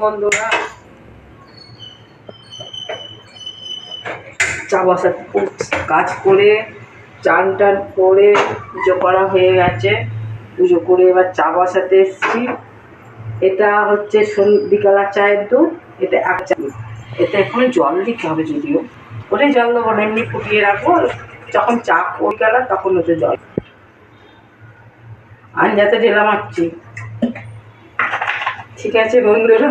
বন্ধুরা, চা বসাতে কাজ করে চান টান করে পুজো করা হয়ে গেছে। পুজো করে এবার চা বসাতে এসেছি। এটা হচ্ছে বিকালা চায়ের দুধ, এটা এক চা। এতে এখন জল দিতে হবে, যদিও ওটাই জল দেবো না, এমনি ফুটিয়ে রাখবো। যখন চা পড়ে গেল তখন ওতে জল। আঞ্জাতে ঢেলা মারছি। ঠিক আছে বন্ধুরা,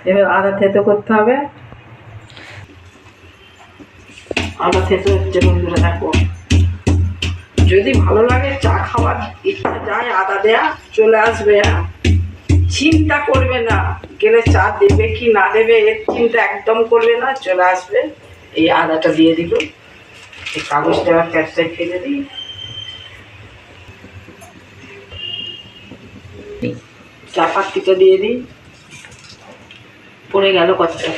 এবার আদা থেতো করতে হবে। আদা থেতো হচ্ছে বন্ধুরা, দেখো। যদি ভালো লাগে চা খাওয়ার ইচ্ছা যায়, আদা দেয়া চলে আসবে। চিন্তা করবে না গেলে চা দেবে কি না দেবে, এর চিন্তা একদম করবে না, চলে আসবে। এই আদাটা দিয়ে দিল, এই কাগজটা ক্যাশটায় ফেলে দিই। চা পাত্তিটা দিয়ে দিই, পড়ে গেল কতটা।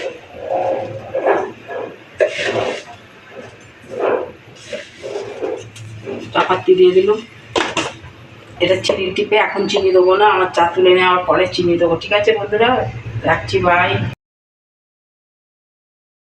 চা পাত্তি দিয়ে দিল। এটা চিনি টিপে, এখন চিনি দেবো না, আমার চা তুলে নেওয়ার পরে চিনি দেবো। ঠিক আছে বন্ধুরা, রাখছি, বাই।